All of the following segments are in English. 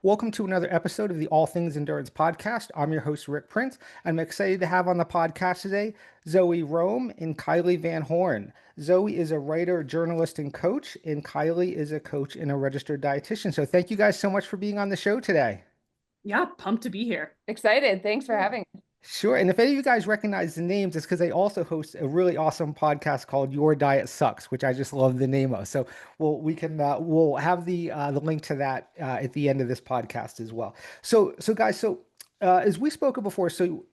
Welcome to another episode of the All Things Endurance podcast. I'm your host, Rick Prince. I'm excited to have on the podcast today Zoë Rom and Kylee Van Horn. Zoë is a writer, journalist, and coach, and Kylee is a coach and a registered dietitian. So thank you guys so much for being on the show today. Yeah, pumped to be here. Excited. Thanks for Yeah. having me. Sure. And if any of you guys recognize the names, it's because they also host a really awesome podcast called Your Diet Sucks, which I just love the name of. So we'll have the link to that at the end of this podcast as well. So guys, as we spoke of before, so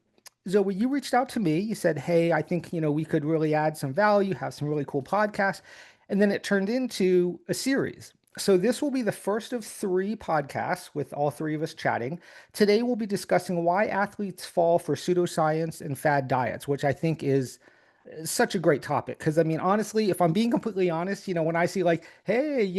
Zoe, you reached out to me. You said, "Hey, I think we could really add some value, have some really cool podcasts," and then it turned into a series. So this will be the first of three podcasts with all three of us chatting. Today we'll be discussing why athletes fall for pseudoscience and fad diets, which I think is such a great topic. Because I mean, honestly, if I'm being completely honest, when I see like, hey,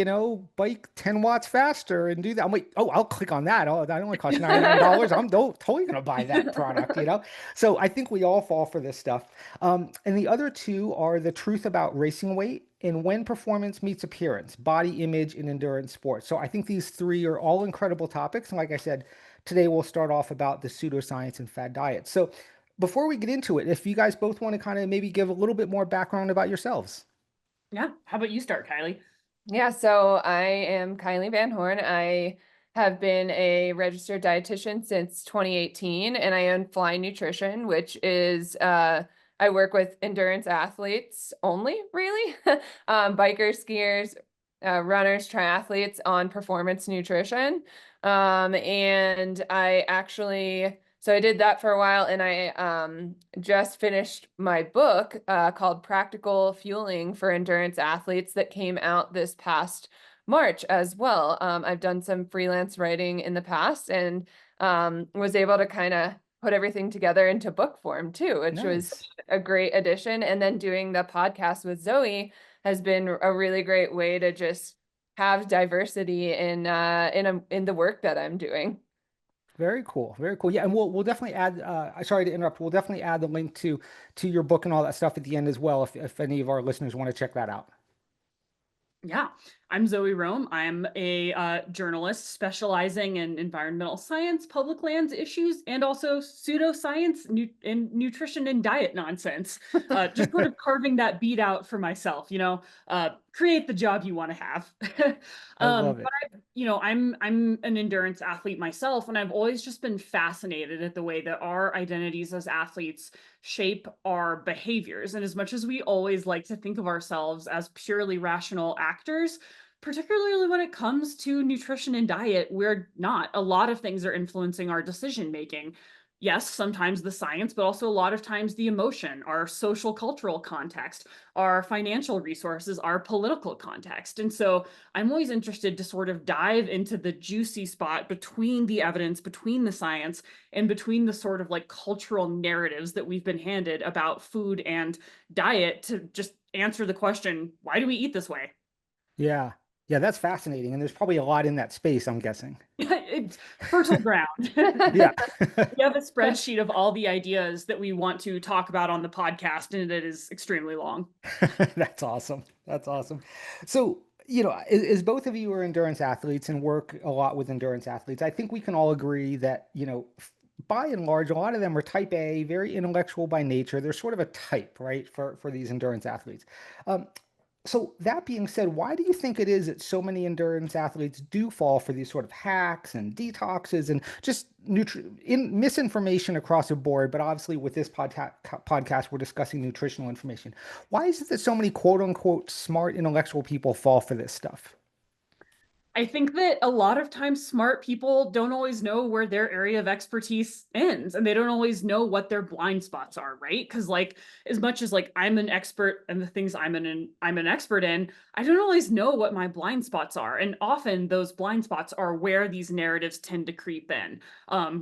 bike 10 watts faster and do that, I'm like, oh, I'll click on that. Oh, that only costs $99. I'm totally gonna buy that product. So I think we all fall for this stuff. And the other two are the truth about racing weight and when performance meets appearance, body image, and endurance sports. So I think these three are all incredible topics. And like I said, today we'll start off about the pseudoscience and fad diet. So before we get into it, if you guys both want to kind of maybe give a little bit more background about yourselves. Yeah, how about you start, Kylee? Yeah, so I am Kylee Van Horn. I have been a registered dietitian since 2018, and I own Fly Nutrition, which is I work with endurance athletes only, really, bikers, skiers, runners, triathletes on performance nutrition. And I actually So I did that for a while, and I just finished my book called Practical Fueling for Endurance Athletes that came out this past March as well. I've done some freelance writing in the past and was able to kind of put everything together into book form too, which was Nice. a great addition. And then doing the podcast with Zoe has been a really great way to just have diversity in the work that I'm doing. Very cool. Very cool. Yeah, and we'll definitely add sorry to interrupt. We'll definitely add the link to your book and all that stuff at the end as well if any of our listeners want to check that out. Yeah, I'm Zoë Rom. I'm a journalist specializing in environmental science, public lands issues, and also pseudoscience and nutrition and diet nonsense. Just sort of carving that beat out for myself, create the job you want to have. I love But it. I'm an endurance athlete myself, and I've always just been fascinated at the way that our identities as athletes shape our behaviors. And as much as we always like to think of ourselves as purely rational actors, particularly when it comes to nutrition and diet, we're not. A lot of things are influencing our decision making. Yes, sometimes the science, but also a lot of times the emotion, our social cultural context, our financial resources, our political context. And so I'm always interested to sort of dive into the juicy spot between the evidence, between the science, and between the sort of like cultural narratives that we've been handed about food and diet to just answer the question, why do we eat this way? Yeah. Yeah, that's fascinating. And there's probably a lot in that space, I'm guessing. It's fertile ground. Yeah. We have a spreadsheet of all the ideas that we want to talk about on the podcast, and it is extremely long. That's awesome. That's awesome. So, as both of you are endurance athletes and work a lot with endurance athletes, I think we can all agree that, by and large, a lot of them are type A, very intellectual by nature. They're sort of a type, right, for these endurance athletes. Um, so that being said, why do you think it is that so many endurance athletes do fall for these sort of hacks and detoxes and just misinformation across the board? But obviously, with this podcast, we're discussing nutritional information. Why is it that so many quote unquote smart intellectual people fall for this stuff? I think that a lot of times smart people don't always know where their area of expertise ends, and they don't always know what their blind spots are, right? Because like as much as like I'm an expert in the things I'm an expert in, I don't always know what my blind spots are. And often those blind spots are where these narratives tend to creep in,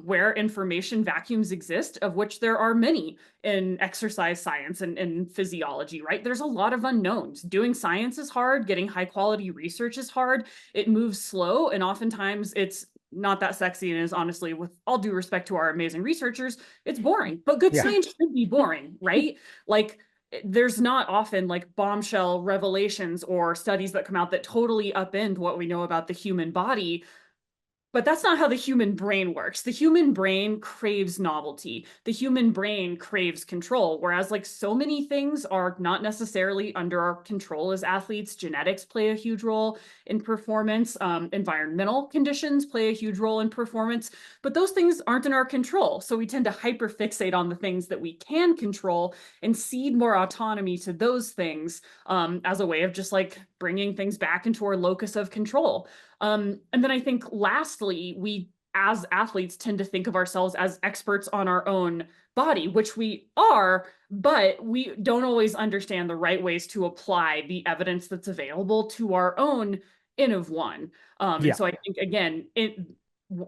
where information vacuums exist, of which there are many in exercise science and physiology, right? There's a lot of unknowns. Doing science is hard, getting high quality research is hard. It moves slow, and oftentimes it's not that sexy and is honestly, with all due respect to our amazing researchers, it's boring. But good Yeah. science should be boring, right? Like there's not often like bombshell revelations or studies that come out that totally upend what we know about the human body. But that's not how the human brain works. The human brain craves novelty. The human brain craves control. Whereas, like, so many things are not necessarily under our control as athletes. Genetics play a huge role in performance. Environmental conditions play a huge role in performance. But those things aren't in our control. So we tend to hyperfixate on the things that we can control and cede more autonomy to those things, as a way of just like bringing things back into our locus of control. And then I think lastly, we as athletes tend to think of ourselves as experts on our own body, which we are, but we don't always understand the right ways to apply the evidence that's available to our own N of one. And Yeah. so I think, again,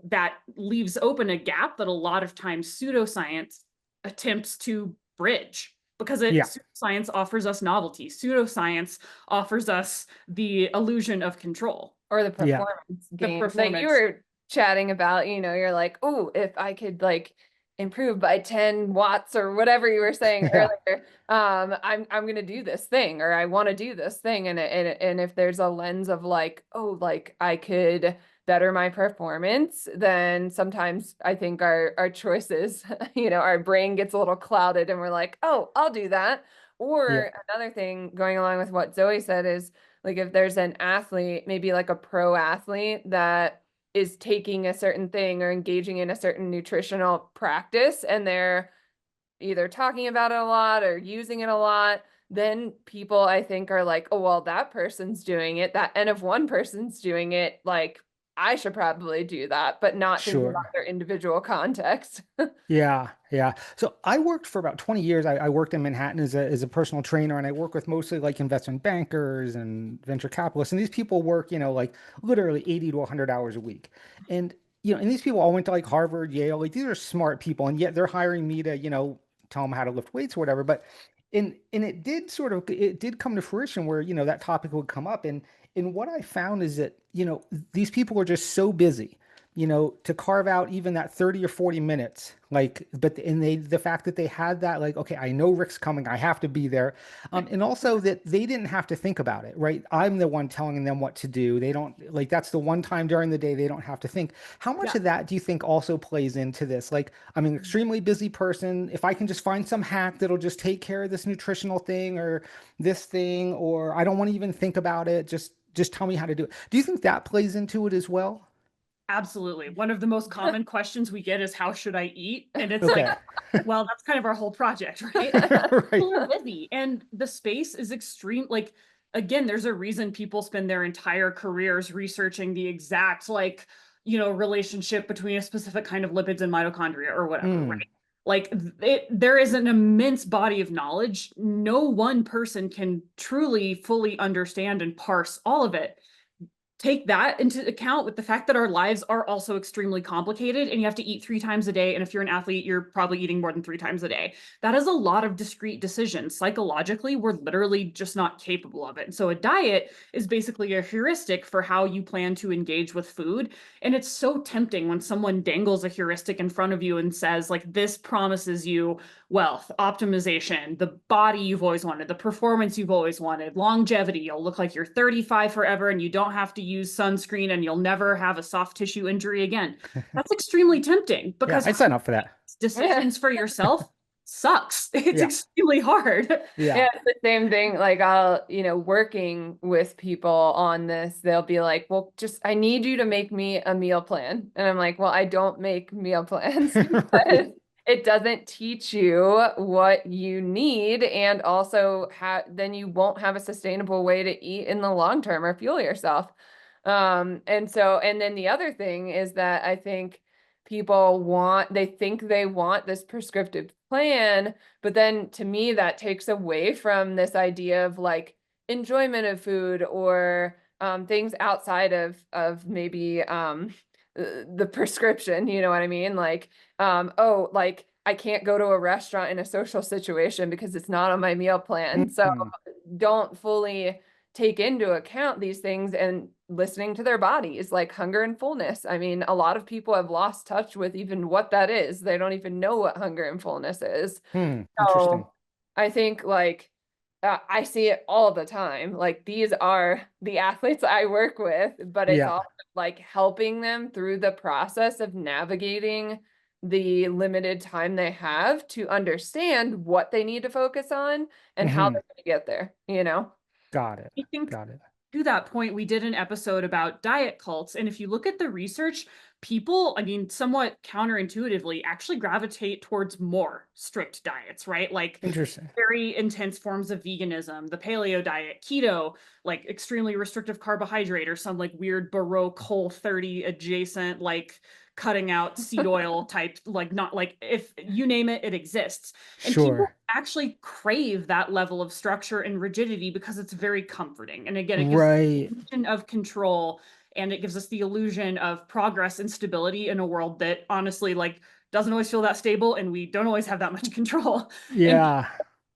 that leaves open a gap that a lot of times pseudoscience attempts to bridge, because Yeah. pseudoscience offers us novelty. Pseudoscience offers us the illusion of control. Or the Yeah. performance The game that you performance. were chatting about, you know, you're like, oh, if I could like improve by 10 watts or whatever you were saying Yeah. earlier, I'm gonna do this thing, or I want to do this thing. And if there's a lens of like, oh, like I could better my performance, then sometimes I think our choices, you know, our brain gets a little clouded and we're like, oh, I'll do that. Yeah. Or another thing going along with what Zoe said is, like if there's an athlete, maybe like a pro athlete that is taking a certain thing or engaging in a certain nutritional practice, and they're either talking about it a lot or using it a lot, then people I think are like, oh, well, that person's doing it. That N of one person's doing it. Like, I should probably do that, but not thinking about Sure. their individual context. Yeah, yeah. So I worked for about 20 years. I worked in Manhattan as a personal trainer, and I work with mostly like investment bankers and venture capitalists. And these people work, like literally 80 to 100 hours a week. And, and these people all went to like Harvard, Yale. Like these are smart people, and yet they're hiring me to, tell them how to lift weights or whatever. But and it did come to fruition where, that topic would come up. And what I found is that, these people are just so busy, to carve out even that 30 or 40 minutes, like, but, and the fact that they had that, like, okay, I know Rick's coming, I have to be there. And also that they didn't have to think about it, right? I'm the one telling them what to do. They don't like, that's the one time during the day they don't have to think. How much Yeah. of that do you think also plays into this? Like, I'm an extremely busy person. If I can just find some hack that'll just take care of this nutritional thing or this thing, or I don't want to even think about it, just tell me how to do it. Do you think that plays into it as well? Absolutely. One of the most common questions we get is, how should I eat? And it's like, Okay. well, that's kind of our whole project, right? Right. People are busy, and the space is extreme. Like, again, there's a reason people spend their entire careers researching the exact, like, relationship between a specific kind of lipids and mitochondria or whatever, right? Mm, Like, there is an immense body of knowledge. No one person can truly, fully understand and parse all of it. Take that into account with the fact that our lives are also extremely complicated, and you have to eat 3 times a day. And if you're an athlete, you're probably eating more than 3 times a day. That is a lot of discrete decisions. Psychologically, we're literally just not capable of it. And so a diet is basically a heuristic for how you plan to engage with food. And it's so tempting when someone dangles a heuristic in front of you and says, like, this promises you wealth, optimization, the body you've always wanted, the performance you've always wanted, longevity. You'll look like you're 35 forever and you don't have to use sunscreen and you'll never have a soft tissue injury again. That's extremely tempting, yeah, because I'd sign up for that. decisions for yourself sucks. It's Yeah. extremely hard. Yeah. Yeah, it's the same thing. Like I'll, working with people on this, they'll be like, well, just I need you to make me a meal plan. And I'm like, well, I don't make meal plans because Right. it doesn't teach you what you need. And also then you won't have a sustainable way to eat in the long term or fuel yourself. And then the other thing is that I think they think they want this prescriptive plan, but then to me, that takes away from this idea of like enjoyment of food, or things outside of maybe the prescription, you know what I mean? Like, oh, like I can't go to a restaurant in a social situation because it's not on my meal plan. So Mhm. don't fully take into account these things, and listening to their bodies, like hunger and fullness. I mean, a lot of people have lost touch with even what that is. They don't even know what hunger and fullness is. Hmm. Interesting. So I think like I see it all the time. Like these are the athletes I work with, but it's Yeah. all like helping them through the process of navigating the limited time they have to understand what they need to focus on and how Hmm. they're going to get there, you know? Got it. I think Got it. to that point, we did an episode about diet cults. And if you look at the research, people, I mean, somewhat counterintuitively, actually gravitate towards more strict diets, right? Like Interesting. very intense forms of veganism, the paleo diet, keto, like extremely restrictive carbohydrate, or some like weird Baroque Whole30 adjacent, like cutting out seed oil type, like not like if you name it, it exists. And people Sure. actually crave that level of structure and rigidity because it's very comforting. And again, it gives us Right. the illusion of control, and it gives us the illusion of progress and stability in a world that honestly, like, doesn't always feel that stable, and we don't always have that much control. And Yeah.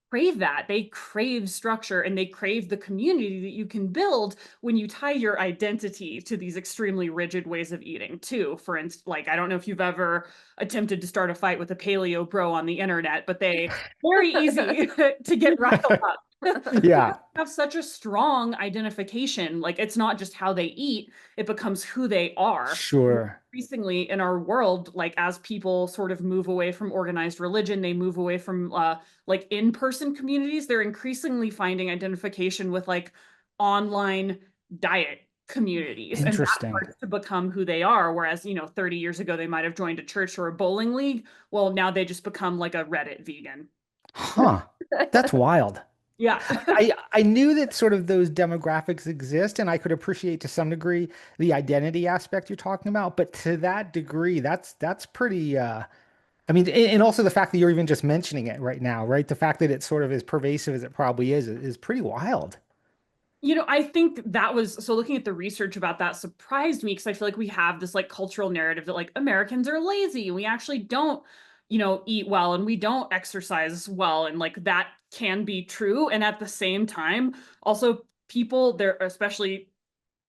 crave that. They crave structure, and they crave the community that you can build when you tie your identity to these extremely rigid ways of eating, too. For instance, like, I don't know if you've ever attempted to start a fight with a paleo bro on the internet, but they very easy to get riled up. Yeah. Have such a strong identification. Like, it's not just how they eat, it becomes who they are. Sure. Increasingly in our world, like as people sort of move away from organized religion, they move away from like in-person communities, they're increasingly finding identification with like online diet communities, and that Interesting. starts to become who they are. Whereas, 30 years ago they might have joined a church or a bowling league. Well, now they just become like a Reddit vegan. Huh. That's wild. Yeah. I knew that sort of those demographics exist, and I could appreciate to some degree the identity aspect you're talking about, but to that degree, that's pretty I mean, and also the fact that you're even just mentioning it right now, right? The fact that it's sort of as pervasive as it probably is pretty wild. I think that was so looking at the research about that surprised me, because I feel like we have this like cultural narrative that like Americans are lazy and we actually don't, eat well and we don't exercise well. And like that can be true. And at the same time, also people there, especially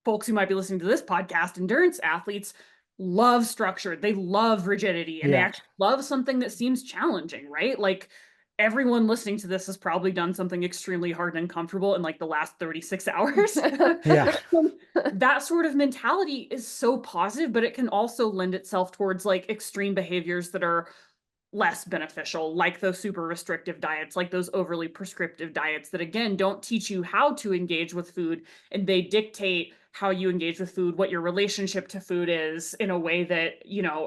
folks who might be listening to this podcast, endurance athletes love structure. They love rigidity, and they Yeah. actually love something that seems challenging, right? Like everyone listening to this has probably done something extremely hard and uncomfortable in like the last 36 hours. Yeah. That sort of mentality is so positive, but it can also lend itself towards like extreme behaviors that are less beneficial, like those super restrictive diets, like those overly prescriptive diets that, again, don't teach you how to engage with food, and they dictate how you engage with food, what your relationship to food is, in a way that,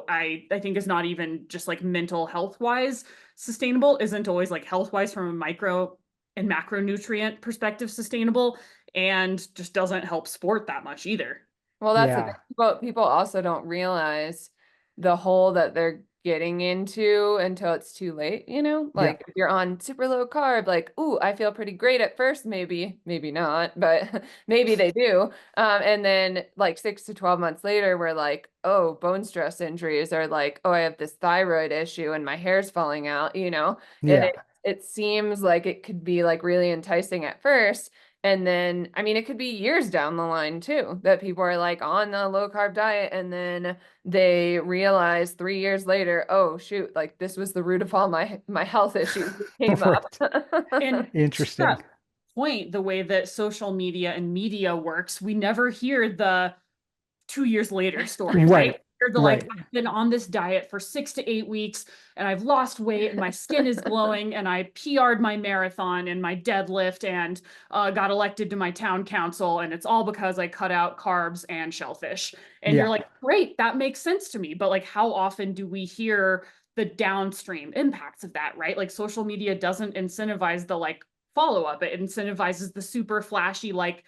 I think is not even just like mental health wise sustainable, isn't always like health wise from a micro and macronutrient perspective sustainable, and just doesn't help sport that much either. Well, that's the thing. Yeah. But people also don't realize the hole that they're getting into until it's too late, you know? Yeah. Like if you're on super low carb, like, ooh, I feel pretty great at first, maybe not, but maybe they do. And then like 6 to 12 months later, we're like, oh, bone stress injuries, or like, oh, I have this thyroid issue and my hair's falling out, you know? And Yeah. it seems like it could be like really enticing at first. And then, I mean, it could be years down the line too, that people are like on a low carb diet and then they realize 3 years later, oh shoot, like this was the root of all my health issues that came up. Right. And to Interesting. that point, the way that social media and media works, we never hear the 2 years later story, right? Right. They're the like, Right. I've been on this diet for 6 to 8 weeks and I've lost weight and my skin is glowing and I PR'd my marathon and my deadlift and got elected to my town council. And it's all because I cut out carbs and shellfish. And you're Yeah. like, great, that makes sense to me. But like, how often do we hear the downstream impacts of that, right? Like social media doesn't incentivize the like follow up, it incentivizes the super flashy, like,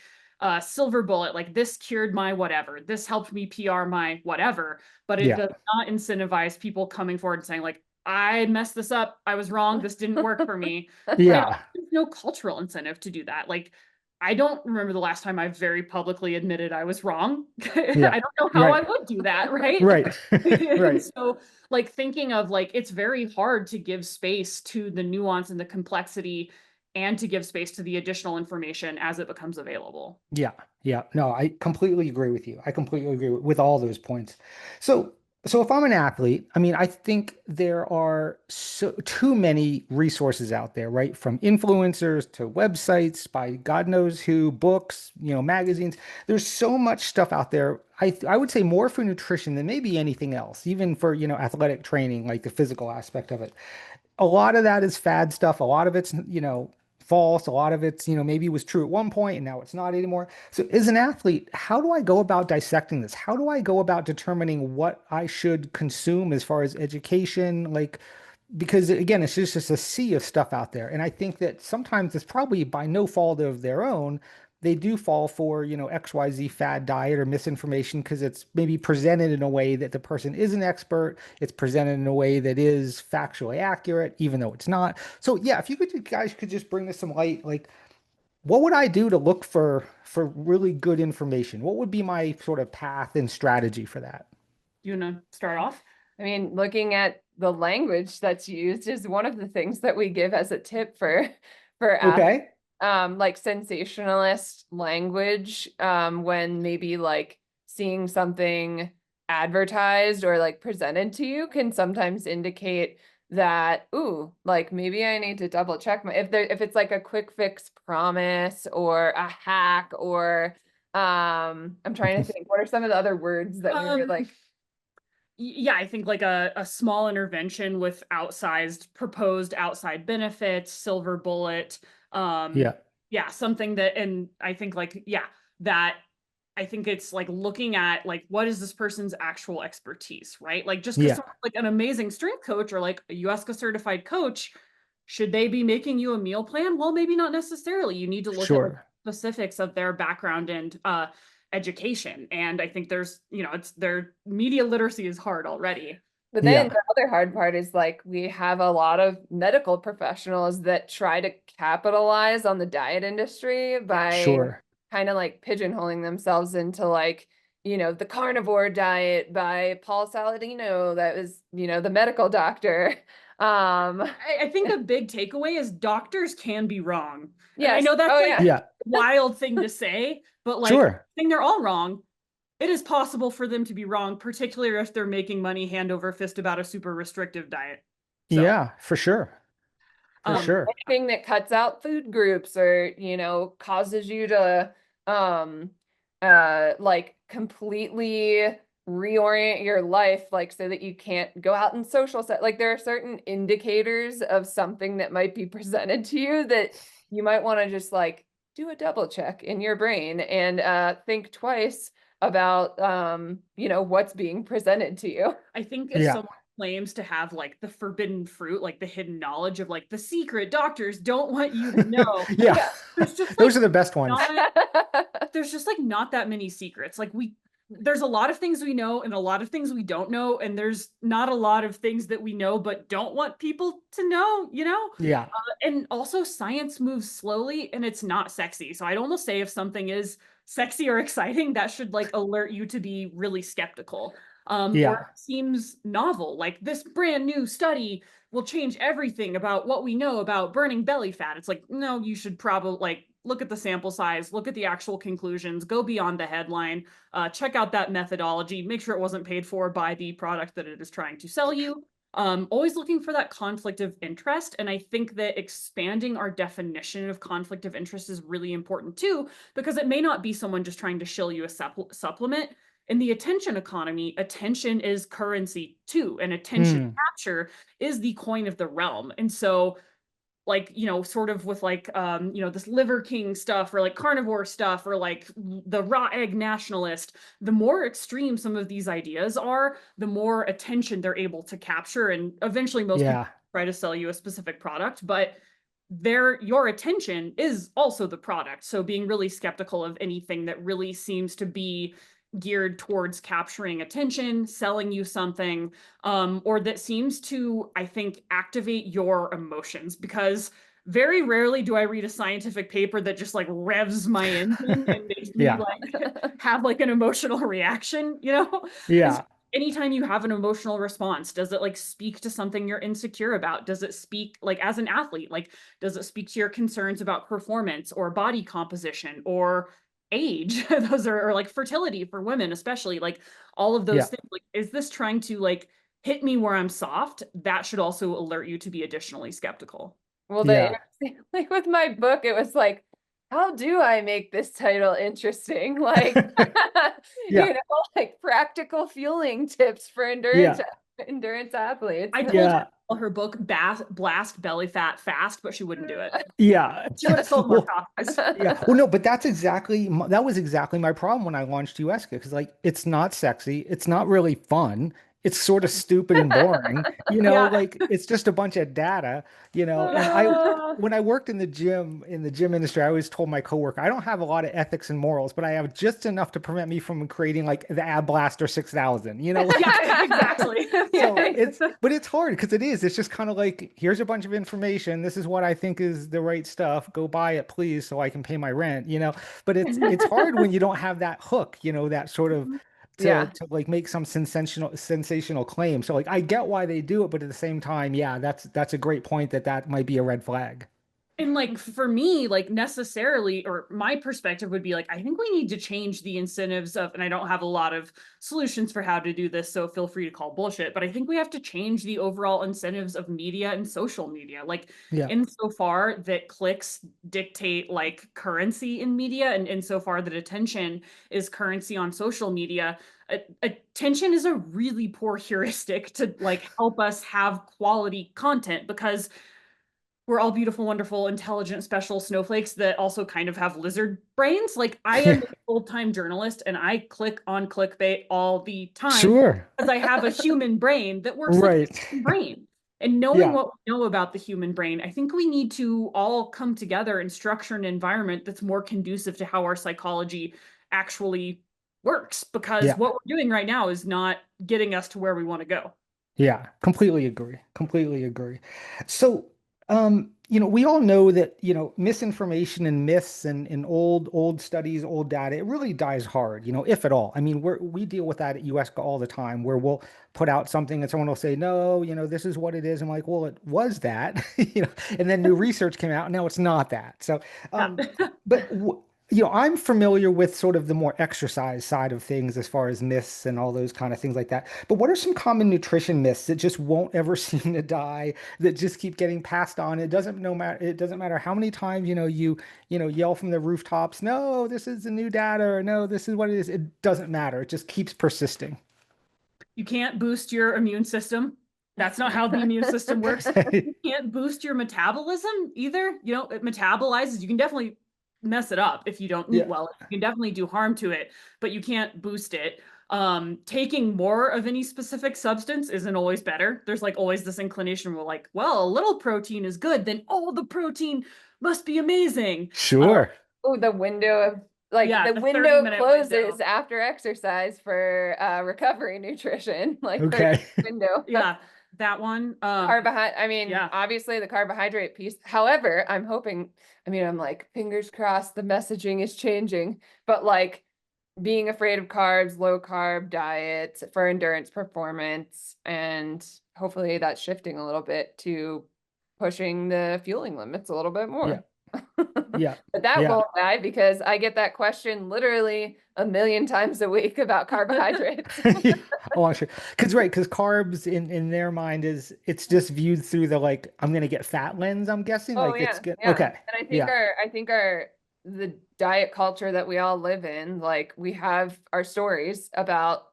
silver bullet, like this cured my whatever, this helped me PR my whatever, but it Yeah. does not incentivize people coming forward and saying like, I messed this up, I was wrong, this didn't work for me. And Yeah. there's no cultural incentive to do that. Like, I don't remember the last time I very publicly admitted I was wrong. Yeah. I don't know how I Right. would do that, right? Right. And Right. so like thinking of like, it's very hard to give space to the nuance and the complexity, and to give space to the additional information as it becomes available. Yeah. Yeah. No, I completely agree with you. I completely agree with all those points. So So if I'm an athlete, I mean, I think there are so too many resources out there, right? From influencers to websites by God knows who, books, magazines. There's so much stuff out there. I would say more for nutrition than maybe anything else, even for, athletic training, like the physical aspect of it. A lot of that is fad stuff. A lot of it's, false. A lot of it's, maybe was true at one point and now it's not anymore. So as an athlete, how do I go about dissecting this? How do I go about determining what I should consume as far as education? Like, because again, it's just a sea of stuff out there. And I think that sometimes it's probably by no fault of their own. They do fall for, XYZ fad diet or misinformation because it's maybe presented in a way that the person is an expert. It's presented in a way that is factually accurate, even though it's not. So yeah, if you guys could just bring this some light, like what would I do to look for really good information? What would be my sort of path and strategy for that? You wanna start off? I mean, looking at the language that's used is one of the things that we give as a tip for athletes. Okay. Like sensationalist language, when maybe like seeing something advertised or like presented to you can sometimes indicate that, ooh, like maybe I need to double check my if it's like a quick fix promise or a hack or I'm trying to think, what are some of the other words that we were Um, like, yeah, I think like a small intervention with outsized proposed outside benefits, silver bullet, um, Yeah. yeah, something that, and I think like, yeah, that I think it's like looking at like what is this person's actual expertise, right? Like just because Yeah. someone's like an amazing strength coach or like a USCA certified coach, should they be making you a meal plan? Well, maybe not necessarily. You need to look at like Sure. specifics of their background and education. And I think there's, it's their media literacy is hard already. but then Yeah. the other hard part is like we have a lot of medical professionals that try to capitalize on the diet industry by Sure. kind of like pigeonholing themselves into like, the carnivore diet by Paul Saladino, that was, the medical doctor. I think a big takeaway is doctors can be wrong. And I Yes. know that's Oh like yeah. Yeah. a wild thing to say, but like I Sure. think they're all wrong. It is possible for them to be wrong, particularly if they're making money hand over fist about a super restrictive diet. So, Yeah, for sure. For Yeah, um, sure. anything that cuts out food groups or, causes you to like completely reorient your life, like so that you can't go out and social set. Like there are certain indicators of something that might be presented to you that you might want to just like do a double check in your brain and think twice about what's being presented to you. I think if Yeah. someone claims to have like the forbidden fruit, like the hidden knowledge of like the secret doctors don't want you to know, Yeah. Yeah. there's just like Those are the best ones. not there's just like not that many secrets. Like there's a lot of things we know and a lot of things we don't know, and there's not a lot of things that we know but don't want people to know. Yeah. And also science moves slowly and it's not sexy. So I'd almost say if something is sexy or exciting, that should like alert you to be really skeptical. Or Yeah. it seems novel, like this brand new study will change everything about what we know about burning belly fat. It's like, no, you should probably like look at the sample size, look at the actual conclusions, go beyond the headline, check out that methodology, make sure it wasn't paid for by the product that it is trying to sell you. Always looking for that conflict of interest. And I think that expanding our definition of conflict of interest is really important too, because it may not be someone just trying to shill you a supplement. In the attention economy, attention is currency too, and attention Hmm. capture is the coin of the realm. And so like sort of with like this liver king stuff or like carnivore stuff or like the raw egg nationalist, the more extreme some of these ideas are, the more attention they're able to capture, and eventually most people Yeah. try to sell you a specific product, but your attention is also the product. So being really skeptical of anything that really seems to be geared towards capturing attention, selling you something, or that seems to, I think, activate your emotions. Because very rarely do I read a scientific paper that just like revs my engine and makes me Yeah. like have like an emotional reaction. Is Yeah. anytime you have an emotional response, does it like speak to something you're insecure about? Does it speak like as an athlete, like does it speak to your concerns about performance or body composition or age. Those are, or like fertility for women, especially, like all of those Yeah. things. Like, is this trying to like hit me where I'm soft? That should also alert you to be additionally skeptical. Well, Yeah. like with my book, it was like, how do I make this title interesting? Like, Yeah. like practical fueling tips for Yeah. endurance athletes. I told her Yeah. to call her book Blast Belly Fat Fast, but she wouldn't do it. Yeah. She would have sold more Well, copies. yeah. Well, no, but that was exactly my problem when I launched USK, because like it's not sexy, it's not really fun. It's sort of stupid and boring, Yeah. like it's just a bunch of data, and when I worked in the gym industry, I always told my coworker, I don't have a lot of ethics and morals, but I have just enough to prevent me from creating like the Ab Blaster 6000, Yeah, exactly. So Yeah. but it's hard because it's just kind of like, here's a bunch of information. This is what I think is the right stuff. Go buy it, please, so I can pay my rent. But it's hard when you don't have that hook, that sort of Yeah. to like make some sensational claim. So like I get why they do it, but at the same time, yeah, that's a great point that might be a red flag. And like for me, like necessarily, or my perspective would be like, I think we need to change the incentives of, and I don't have a lot of solutions for how to do this, so feel free to call bullshit, but I think we have to change the overall incentives of media and social media. Like Yeah. insofar that clicks dictate like currency in media, and insofar that attention is currency on social media, attention is a really poor heuristic to like help us have quality content, because we're all beautiful, wonderful, intelligent, special snowflakes that also kind of have lizard brains. Like I am a full-time journalist and I click on clickbait all the time Sure. because I have a human brain that works like a Right. human brain. And knowing Yeah. what we know about the human brain, I think we need to all come together and structure an environment that's more conducive to how our psychology actually works. Because Yeah. what we're doing right now is not getting us to where we want to go. Yeah, completely agree. Completely agree. So, we all know that, misinformation and myths and old studies, old data, it really dies hard, if at all. I mean, we deal with that at USCA all the time, where we'll put out something and someone will say, no, this is what it is. I'm like, well, it was that, and then new research came out, and now it's not that. So, Yeah. but I'm familiar with sort of the more exercise side of things as far as myths and all those kind of things like that. But what are some common nutrition myths that just won't ever seem to die, that just keep getting passed on? It doesn't matter how many times, you yell from the rooftops, no, this is the new data, or no, this is what it is. It doesn't matter. It just keeps persisting. You can't boost your immune system. That's not how the immune system works. You can't boost your metabolism either. It metabolizes. You can definitely mess it up if you don't eat Yeah, well. You can definitely do harm to it, but you can't boost it. Taking more of any specific substance isn't always better. There's like always this inclination where like, well, a little protein is good, then all the protein must be amazing. sure. Oh, the window of Yeah, the the window 30-minute closes window. after exercise for recovery nutrition, like 30 Okay. window. Yeah, that one. I mean, Yeah. obviously the carbohydrate piece. However, I'm hoping, I'm like, fingers crossed the messaging is changing, but like being afraid of carbs, low carb diet for endurance performance, and hopefully that's shifting a little bit to pushing the fueling limits a little bit Yeah. more. Yeah. But that Yeah. won't die because I get that question literally a million times a week about carbohydrates. Oh, I'm sure. Because carbs in their mind it's just viewed through the like, I'm gonna get fat lens, I'm guessing. Oh Like it's yeah, good. yeah. Okay. And Yeah. I think our the diet culture that we all live in, like we have our stories about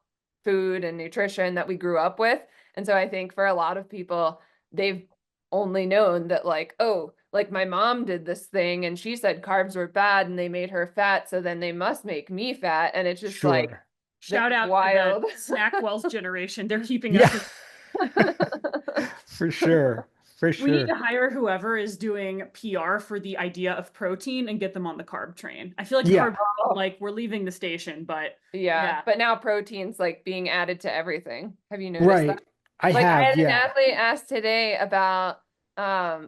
food and nutrition that we grew up with. And so I think for a lot of people, they've only known that like, oh, like my mom did this thing and she said carbs were bad and they made her fat, so then they must make me fat. And it's just like Sure. this Shout out to the wild. snack wells generation. They're keeping Yeah. us in. For sure. For We need sure. to hire whoever is doing PR for the idea of protein and get them on the carb train. I feel like Yeah. carb, like we're leaving the station, but Yeah, yeah. but now protein's like being added to everything. Have you noticed that? Right. I Like I have. had an Yeah. athlete ask today about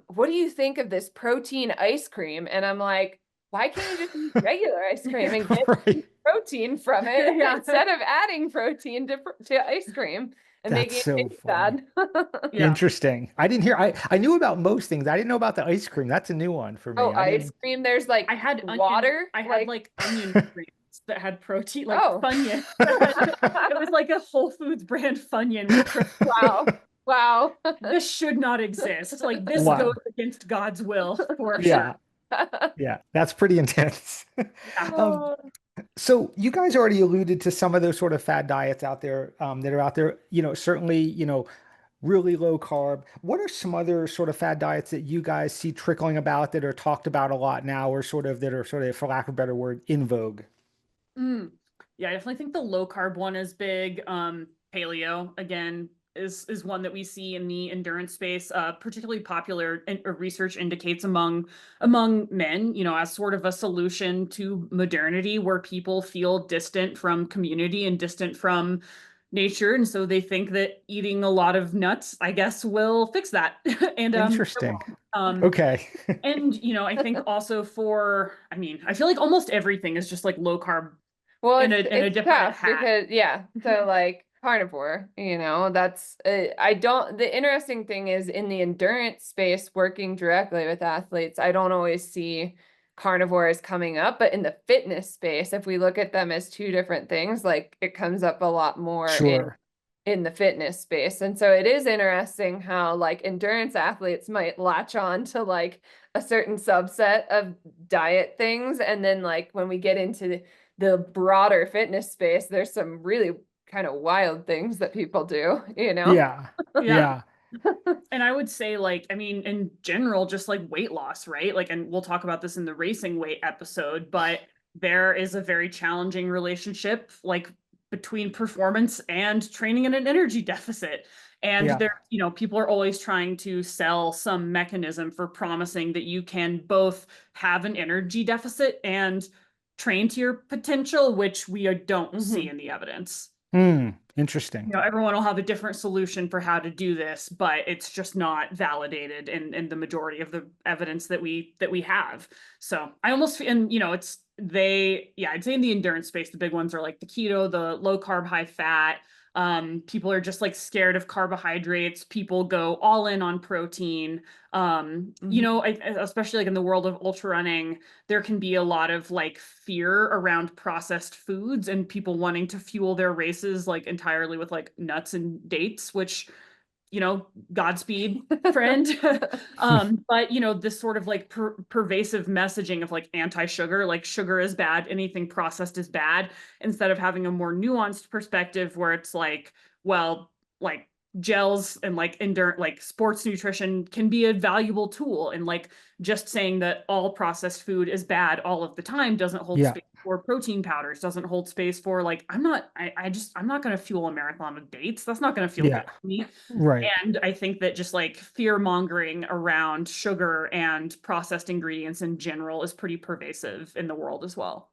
what do you think of this protein ice cream? And I'm like, why can't you just eat regular ice cream and get Right. protein from it Yeah. instead of adding protein to ice cream and That's making it so taste funny. bad. Yeah. Interesting. I didn't hear, I knew about most things. I didn't know about the ice cream. That's a new one for Oh, me. I ice didn't. cream. There's like water, I had like, like onion creams that had protein, like oh. Funyun. It was like a Whole Foods brand Funyun with protein. Wow. Wow. This should not exist. Like this goes Wow. against God's will for sure. Yeah. Yeah. That's pretty intense. Yeah. Um, Oh. so you guys already alluded to some of those sort of fad diets out there, that are out there, certainly, really low carb. What are some other sort of fad diets that you guys see trickling about that are talked about a lot now, or sort of that are sort of, for lack of a better word, in vogue? Mm. Yeah, I definitely think the low carb one is big. Paleo again is one that we see in the endurance space, particularly popular, and research indicates among men, as sort of a solution to modernity, where people feel distant from community and distant from nature, and so they think that eating a lot of nuts, I guess, will fix that. And Interesting. um, Okay. and I think also I mean, I feel like almost everything is just like low carb Well, in a it's different tough hat. because yeah, so like carnivore, that's I don't the interesting thing is in the endurance space working directly with athletes, I don't always see carnivores coming up, but in the fitness space, if we look at them as two different things, like it comes up a lot more Sure. in the fitness space. And so it is interesting how like endurance athletes might latch on to like a certain subset of diet things. And then like when we get into the broader fitness space, there's some really kind of wild things that people do, Yeah. Yeah. Yeah. And I would say, like, I mean, in general, just like weight loss, right? Like, and we'll talk about this in the racing weight episode, but there is a very challenging relationship, like, between performance and training in an energy deficit. And Yeah. there, people are always trying to sell some mechanism for promising that you can both have an energy deficit and train to your potential, which we don't see Mhm. in the evidence. Interesting. Everyone will have a different solution for how to do this, but it's just not validated in the majority of the evidence that we have. So I almost, and it's yeah, I'd say in the endurance space, the big ones are like the keto, the low carb, high fat. People are just like scared of carbohydrates. People go all in on protein. Mhm. Especially like in the world of ultra running, there can be a lot of like fear around processed foods and people wanting to fuel their races like entirely with like nuts and dates, which, Godspeed, friend. But this sort of like pervasive messaging of like anti-sugar, like sugar is bad, anything processed is bad, instead of having a more nuanced perspective where it's like, well, like gels and like endurance, like sports nutrition can be a valuable tool, and like just saying that all processed food is bad all of the time doesn't hold Yeah. space for protein powders, doesn't hold space for like, I'm not going to fuel a marathon with dates. That's not going to feel Yeah. good to me. Right. And I think that just like fear mongering around sugar and processed ingredients in general is pretty pervasive in the world as well.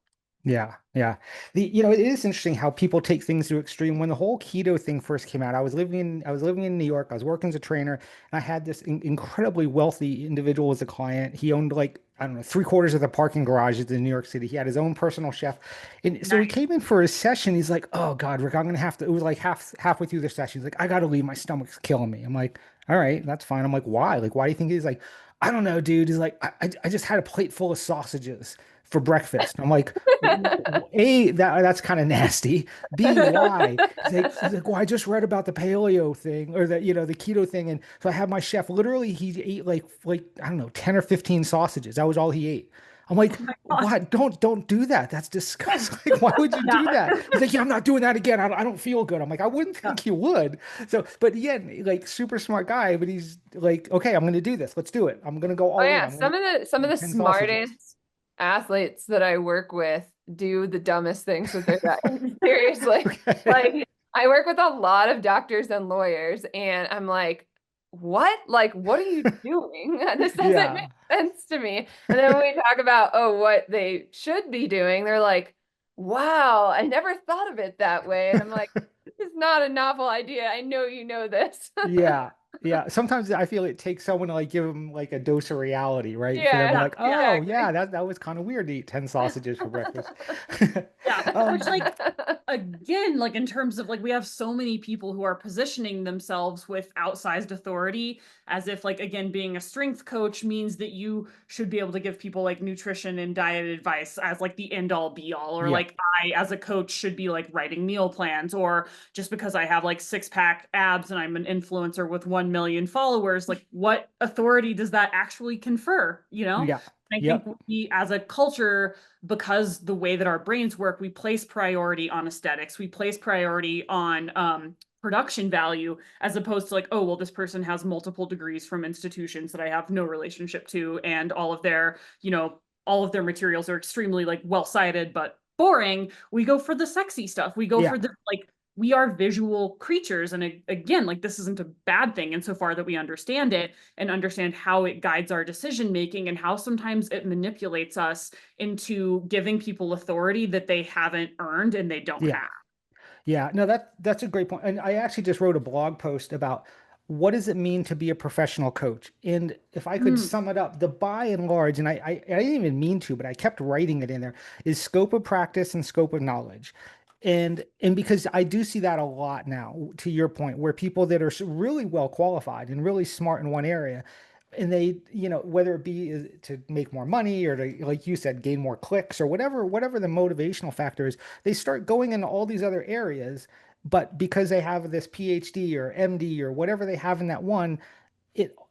Yeah, yeah. It is interesting how people take things to extreme. When the whole keto thing first came out, I was living in New York. I was working as a trainer, and I had this incredibly wealthy individual as a client. He owned like, I don't know, three-quarters of the parking garages in New York City. He had his own personal chef. And so he Nice. came in for his session. He's like, "Oh God, Rick, I'm gonna have to." It was like halfway through the session. He's like, "I gotta leave. My stomach's killing me." I'm like, "All right, that's fine." I'm like, "Why? Like, why do you think?" He's like, "I don't know, dude." He's like, I just had a plate full of sausages for breakfast." I'm like, A, that's kind of nasty. B, why? He's like, well, I just read about the paleo thing, or the keto thing. And so I had my chef, literally, he ate like, I don't know, 10 or 15 sausages. That was all he ate. I'm like, Oh my God. what? Don't do that. That's disgusting. Like, why would you Yeah. do that? He's like, yeah, I'm not doing that again. I don't feel good. I'm like, I wouldn't Yeah. think you would. So, but again, like super smart guy, but he's like, okay, I'm going to do this. Let's do it. I'm going to go Oh all in. yeah, I'm going to some of the 10 sausages. smartest athletes that I work with do the dumbest things with their diet. Seriously. Okay. Like I work with a lot of doctors and lawyers and I'm like, what? Like, what are you doing? This doesn't Yeah. make sense to me. And then when we talk about, oh, what they should be doing, they're like, wow, I never thought of it that way. And I'm like, this is not a novel idea. I know you know this. Yeah. Yeah, sometimes I feel it takes someone to like give them like a dose of reality, right? For them, Yeah, Yeah. like, oh yeah, exactly. that was kind of weird to eat 10 sausages for breakfast. Yeah, which Um, like again, like in terms of like we have so many people who are positioning themselves with outsized authority as if like again being a strength coach means that you should be able to give people like nutrition and diet advice as like the end all be all, or yeah, like I as a coach should be like writing meal plans, or just because I have like six-pack abs and I'm an influencer with 1 million followers, like what authority does that actually confer, you know? yeah, I think yep, we as a culture, because the way that our brains work, we place priority on aesthetics. We place priority on production value as opposed to like, oh, well, this person has multiple degrees from institutions that I have no relationship to, and all of their, all of their materials are extremely like well cited but boring. We go for the sexy stuff. We go yeah. for the like we are visual creatures, and again, like this isn't a bad thing insofar that we understand it and understand how it guides our decision making and how sometimes it manipulates us into giving people authority that they haven't earned and they don't Yeah. have. Yeah, no, that's a great point. And I actually just wrote a blog post about what does it mean to be a professional coach? And if I could Mm, sum it up, the by and large, and I didn't even mean to, but I kept writing it in there, is scope of practice and scope of knowledge. And because I do see that a lot now, to your point, where people that are really well qualified and really smart in one area, and they, whether it be to make more money or to, like you said, gain more clicks or whatever the motivational factor is, they start going into all these other areas, but because they have this PhD or MD or whatever they have in that one,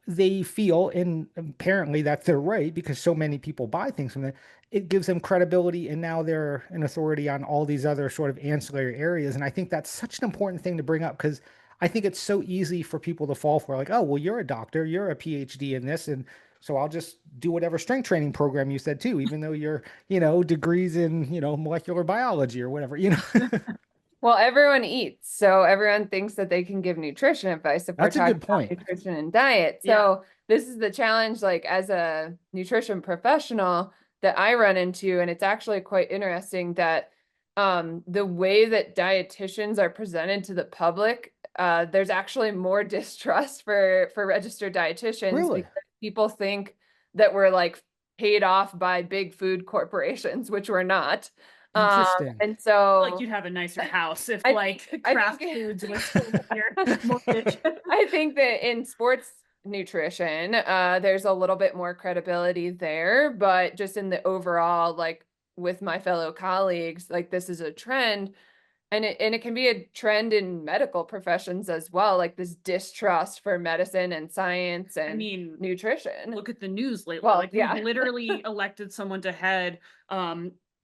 they feel, and apparently that's their right because so many people buy things from them, it gives them credibility, and now they're an authority on all these other sort of ancillary areas. And I think that's such an important thing to bring up because I think it's so easy for people to fall for, like, oh, well, you're a doctor, you're a PhD in this, and so I'll just do whatever strength training program you said too, even though you're, degrees in, molecular biology or whatever, Well, everyone eats, so everyone thinks that they can give nutrition advice if we're That's a talking good about point. nutrition and diet. yeah. So this is the challenge, like as a nutrition professional that I run into, and it's actually quite interesting that the way that dietitians are presented to the public, there's actually more distrust for registered dietitians Really because people think that we're like paid off by big food corporations, which we're not. interesting. And Like so you'd have a nicer house if I think like I Kraft think Foods was still your mortgage. I think that in sports nutrition, there's a little bit more credibility there, but just in the overall, like with my fellow colleagues, like this is a trend, and it can be a trend in medical professions as well, like this distrust for medicine and science I and mean, nutrition. look at the news lately. Well, Like we've yeah. literally elected someone to head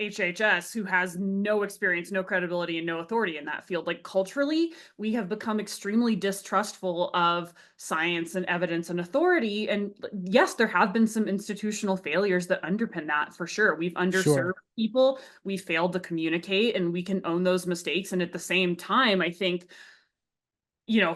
HHS who has no experience, no credibility, and no authority in that field. Like culturally, we have become extremely distrustful of science and evidence and authority. And yes, there have been some institutional failures that underpin that for sure. We've underserved Sure. people, we failed to communicate, and we can own those mistakes. And at the same time, I think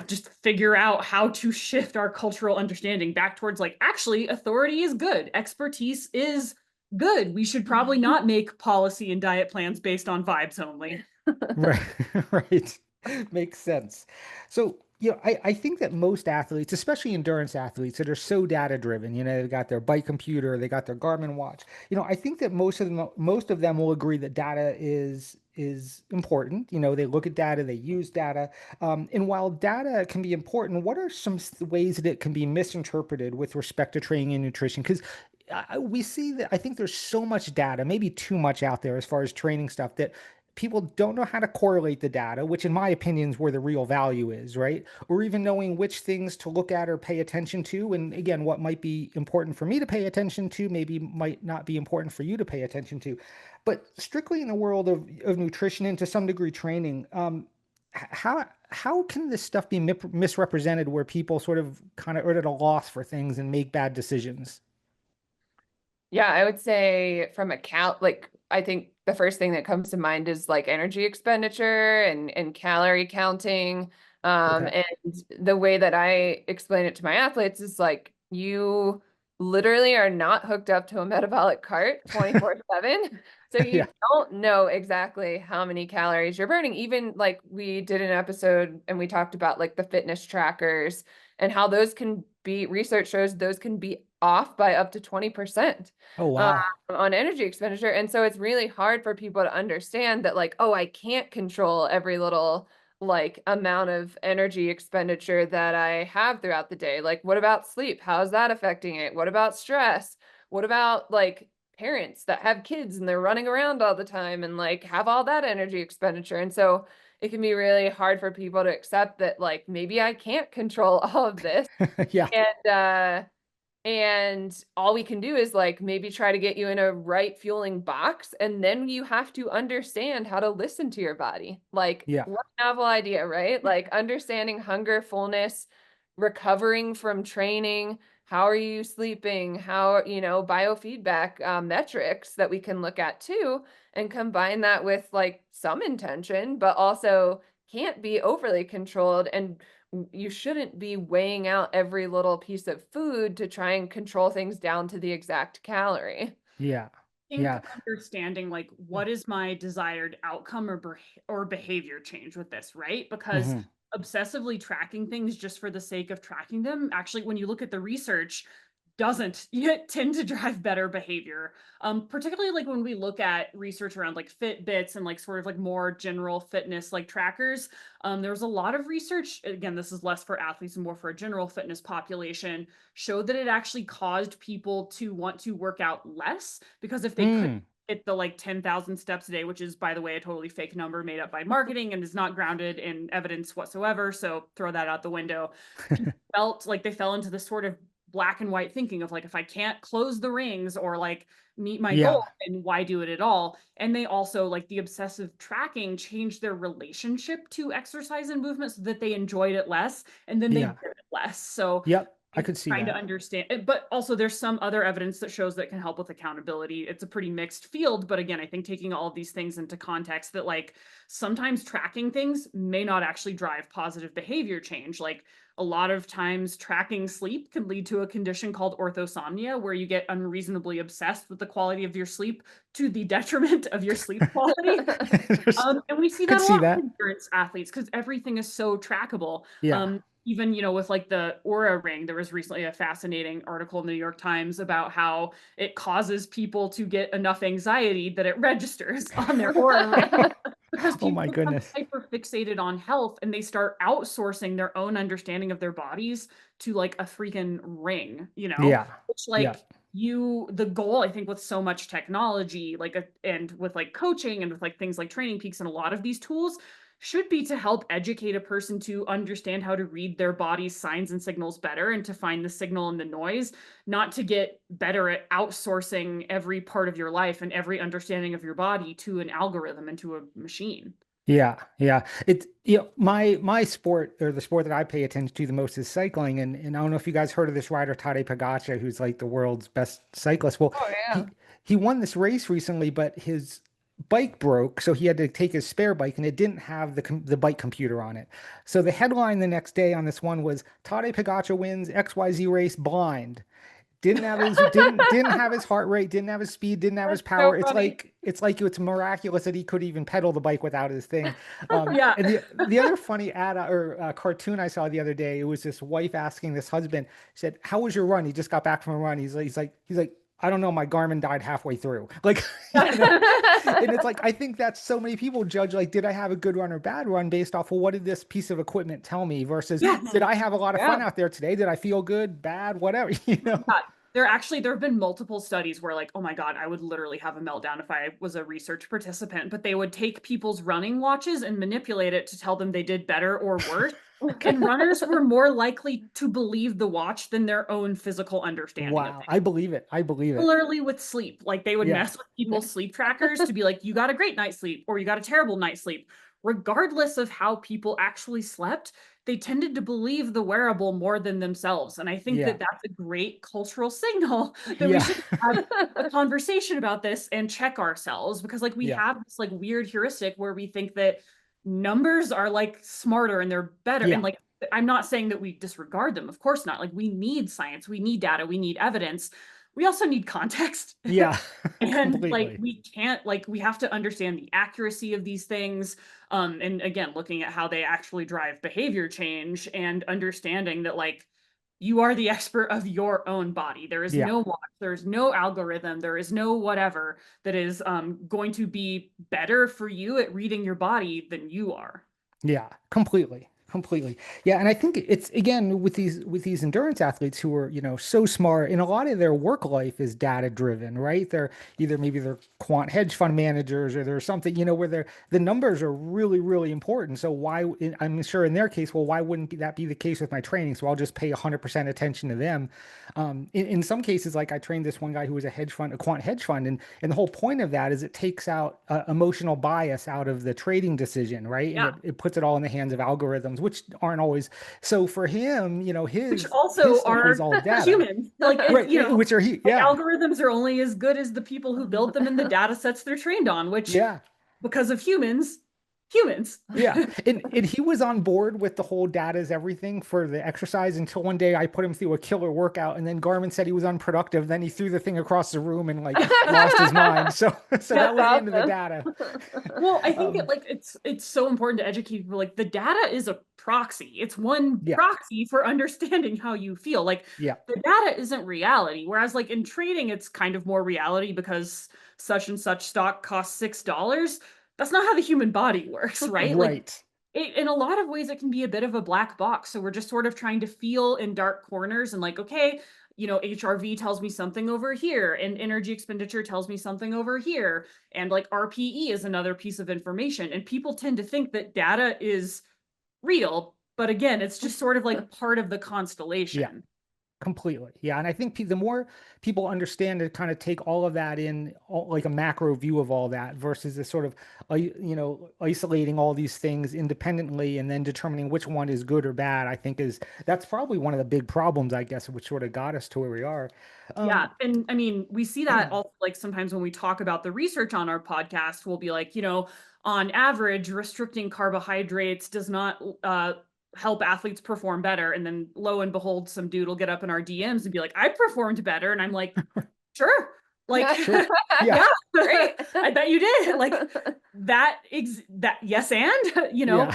just figure out how to shift our cultural understanding back towards like, actually, authority is good. Expertise is good. We should probably not make policy and diet plans based on vibes only. Right, right. Makes sense. So, I think that most athletes, especially endurance athletes that are so data driven, they got their bike computer, they got their Garmin watch. I think that most of them will agree that data is important. They look at data, they use data. And while data can be important, what are some ways that it can be misinterpreted with respect to training and nutrition? Because we see that I think there's so much data, maybe too much out there as far as training stuff that people don't know how to correlate the data, which in my opinion is where the real value is, right? Or even knowing which things to look at or pay attention to. And again, what might be important for me to pay attention to, maybe might not be important for you to pay attention to. But strictly in the world of nutrition and to some degree training, how can this stuff be misrepresented where people sort of kind of are at a loss for things and make bad decisions? Yeah, I would say from a like I think the first thing that comes to mind is like energy expenditure and calorie counting. Okay. And the way that I explain it to my athletes is like you literally are not hooked up to a metabolic cart 24/7. So you Yeah. don't know exactly how many calories you're burning. Even like we did an episode and we talked about like the fitness trackers and how those can be, research shows those can be off by up to 20% Oh, um, wow. on energy expenditure. And so it's really hard for people to understand that like, oh, I can't control every little like amount of energy expenditure that I have throughout the day. Like, what about sleep? How's that affecting it? What about stress? What about like parents that have kids and they're running around all the time and like have all that energy expenditure? And so it can be really hard for people to accept that like maybe I can't control all of this. Yeah. And all we can do is like maybe try to get you in a right fueling box. And then you have to understand how to listen to your body. Like, Yeah. what a novel idea, right? Like understanding hunger, fullness, recovering from training. How are you sleeping? How, biofeedback metrics that we can look at too, and combine that with like some intention, but also can't be overly controlled. And you shouldn't be weighing out every little piece of food to try and control things down to the exact calorie. Yeah. Think Yeah. understanding like what is my desired outcome or behavior change with this, right? Because Hmm. obsessively tracking things just for the sake of tracking them, actually, when you look at the research, doesn't yet tend to drive better behavior. Particularly like when we look at research around like Fitbits and like sort of like more general fitness like trackers. There was a lot of research, again, this is less for athletes and more for a general fitness population, showed that it actually caused people to want to work out less because if they could Mm. hit the like 10,000 steps a day, which is by the way a totally fake number made up by marketing and is not grounded in evidence whatsoever, so throw that out the window. People felt like they fell into this sort of black and white thinking of like if I can't close the rings or like meet my Yeah. goal, then why do it at all? And they also like the obsessive tracking changed their relationship to exercise and movement so that they enjoyed it less and then they Yeah. did it less. So Yep. I think could see trying to that. understand it, but also there's some other evidence that shows that can help with accountability. It's a pretty mixed field, but again, I think taking all of these things into context that like sometimes tracking things may not actually drive positive behavior change. Like a lot of times tracking sleep can lead to a condition called orthosomnia where you get unreasonably obsessed with the quality of your sleep to the detriment of your sleep quality. And we see Could that a see lot with that. endurance athletes because everything is so trackable. Yeah. Even with like the Aura ring, there was recently a fascinating article in the New York Times about how it causes people to get enough anxiety that it registers on their Aura ring because Oh people my become goodness. hyper fixated on health and they start outsourcing their own understanding of their bodies to like a freaking ring, Yeah. which Yeah. like the goal I think with so much technology and with like coaching and with like things like Training Peaks and a lot of these tools should be to help educate a person to understand how to read their body's signs and signals better and to find the signal in the noise, not to get better at outsourcing every part of your life and every understanding of your body to an algorithm and to a machine. Yeah, yeah. It's my sport or the sport that I pay attention to the most is cycling, and I don't know if you guys heard of this rider Tadej Pogačar, who's like the world's best cyclist. Well, Oh he yeah. he won this race recently, but his bike broke, so he had to take his spare bike, and it didn't have the bike computer on it. So the headline the next day on this one was Tadej Pogačar wins XYZ race blind. Didn't have his heart rate, didn't have his speed, didn't have his That's so power. It's funny. like it's miraculous that he could even pedal the bike without his thing. Yeah. And the other funny ad or cartoon I saw the other day, it was this wife asking this husband, she said, "How was your run?" He just got back from a run. He's like, "I don't know, my Garmin died halfway through." Like, and it's like I think that so many people judge like, did I have a good run or bad run based off of what did this piece of equipment tell me versus Yes. did I have a lot of fun Yeah. out there today? Did I feel good, bad, whatever, you know? Yeah. There have been multiple studies where like, oh my God, I would literally have a meltdown if I was a research participant, but they would take people's running watches and manipulate it to tell them they did better or worse. And runners were more likely to believe the watch than their own physical understanding of Wow, things. I believe it. I believe it. Similarly with sleep, like they would Yeah. mess with people's sleep trackers to be like, you got a great night's sleep or you got a terrible night's sleep. Regardless of how people actually slept, they tended to believe the wearable more than themselves. And I think Yeah. that that's a great cultural signal that we Yeah. should have a conversation about this and check ourselves because like we Yeah. have this like weird heuristic where we think that numbers are like smarter and they're better. And Yeah. like, I'm not saying that we disregard them. Of course not. Like we need science, we need data, we need evidence, we also need context. Yeah, And like completely. we can't, like we have to understand the accuracy of these things. And again, looking at how they actually drive behavior change and understanding that like you are the expert of your own body. There is Yeah. no watch, there's no algorithm, there is no whatever that is going to be better for you at reading your body than you are. Yeah, completely. Completely. Yeah, and I think it's again with these endurance athletes who are, so smart, and a lot of their work life is data driven, right? They're either maybe they're quant hedge fund managers or there's something, where the numbers are really, really important. So why, I'm sure in their case, well, why wouldn't that be the case with my training? So I'll just pay 100% attention to them. In some cases, like I trained this one guy who was a quant hedge fund, and the whole point of that is it takes out emotional bias out of the trading decision, right? And Yeah. it puts it all in the hands of algorithms, which aren't always. So for him, Which his also stuff was are all data, humans. Like it's, right? Which are like yeah, algorithms are only as good as the people who built them and the data sets they're trained on, which yeah. because of humans. Yeah, and he was on board with the whole data is everything for the exercise until one day I put him through a killer workout, and then Garmin said he was unproductive. Then he threw the thing across the room and like lost his mind. So that That's was the end of the awesome. data. Well, I think Um, it's so important to educate people. Like the data is a proxy. It's one yeah, proxy for understanding how you feel. Like yeah, the data isn't reality. Whereas like in trading, it's kind of more reality because such and such stock costs $6. That's not how the human body works, right? Like right. in a lot of ways, it can be a bit of a black box. So we're just sort of trying to feel in dark corners and like, okay, HRV tells me something over here, and energy expenditure tells me something over here. And like RPE is another piece of information. And people tend to think that data is real. But again, it's just sort of like part of the Yeah. constellation. Completely. Yeah. And I think the more people understand to kind of take all of that in, like a macro view of all that versus this sort of, isolating all these things independently and then determining which one is good or bad, I think that's probably one of the big problems, I guess, which sort of got us to where we are. Yeah. Um, And I mean, we see that also like sometimes when we talk about the research on our podcast, we'll be like, on average, restricting carbohydrates does not help athletes perform better. And then lo and behold, some dude will get up in our DMs and be like, I performed better. And I'm like, sure. Like, sure. Yeah. yeah, Great. I bet you did. Like that, yes, and Yeah.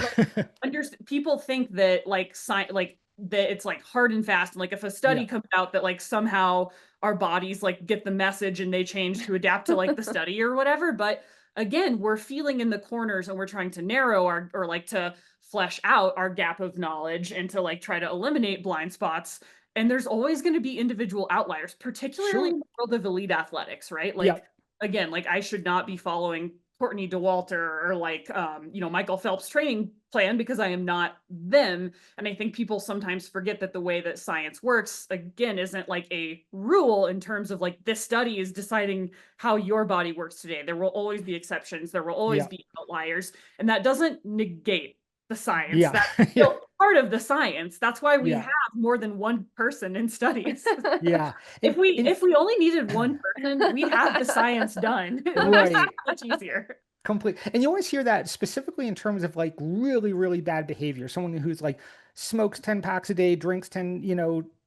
like people think that like like that it's like hard and fast. And like if a Yeah. study comes out that like somehow our bodies like get the message and they change to adapt to like the study or whatever. But again, we're feeling in the corners and we're trying to narrow our or like to flesh out our gap of knowledge and to like try to eliminate blind spots. And there's always going to be individual outliers, particularly Sure. in the world of elite athletics, right? Yeah. Like again, like I should not be following Courtney DeWalter or like Michael Phelps training plan because I am not them. And I think people sometimes forget that the way that science works again isn't like a rule in terms of like this study is deciding how your body works today. There will always be exceptions, there will always Yeah. be outliers, and that doesn't negate the science. Yeah. That's Yeah. still part of the science. That's why we Yeah. have more than one person in studies. Yeah. If we only needed one person, we'd have the science done. It would be so Right. much easier. Complete. And you always hear that specifically in terms of like really, really bad behavior. Someone who's like smokes 10 packs a day, drinks 10,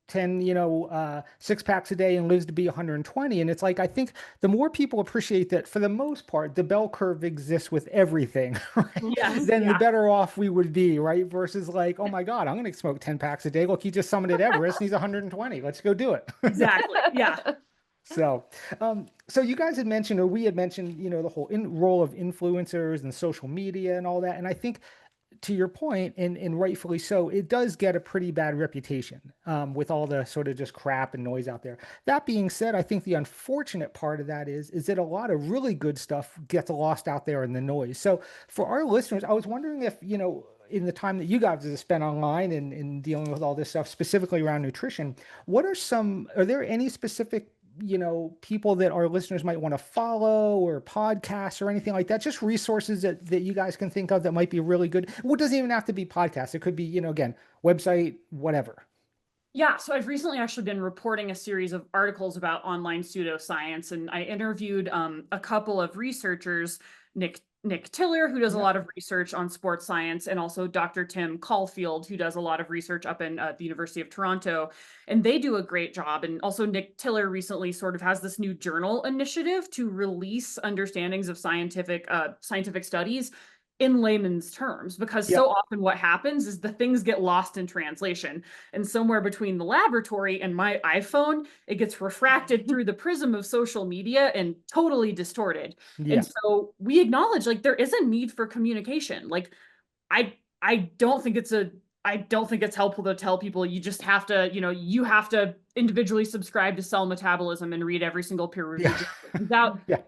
10, 6 packs a day and lives to be 120. And it's like, I think the more people appreciate that for the most part, the bell curve exists with everything, right? Yes, Then the yeah, better off we would be, right? Versus like, oh my God, I'm going to smoke 10 packs a day. Look, he just summited Everest and he's 120. Let's go do it. exactly. Yeah. So you guys had mentioned, or we had mentioned, the whole role of influencers and social media and all that. And I think to your point, and rightfully so, it does get a pretty bad reputation with all the sort of just crap and noise out there. That being said, I think the unfortunate part of that is that a lot of really good stuff gets lost out there in the noise. So for our listeners, I was wondering if, in the time that you guys have spent online and dealing with all this stuff, specifically around nutrition, are there any specific people that our listeners might want to follow or podcasts or anything like that, just resources that you guys can think of that might be really good? Well, it doesn't even have to be podcasts. It could be, again, website, whatever. Yeah, so I've recently actually been reporting a series of articles about online pseudoscience, and I interviewed a couple of researchers, Nick Nick Tiller, who does a Yeah. lot of research on sports science, and also Dr. Tim Caulfield, who does a lot of research up in the University of Toronto. And they do a great job. And also, Nick Tiller recently sort of has this new journal initiative to release understandings of scientific studies in layman's terms, because Yeah. so often what happens is the things get lost in translation, and somewhere between the laboratory and my iPhone it gets refracted through the prism of social media and totally distorted. And Yeah. so we acknowledge like there is a need for communication. Like I don't think it's helpful to tell people you just have to, you have to individually subscribe to Cell Metabolism and read every single peer-reviewed Yeah. journal. That Yeah.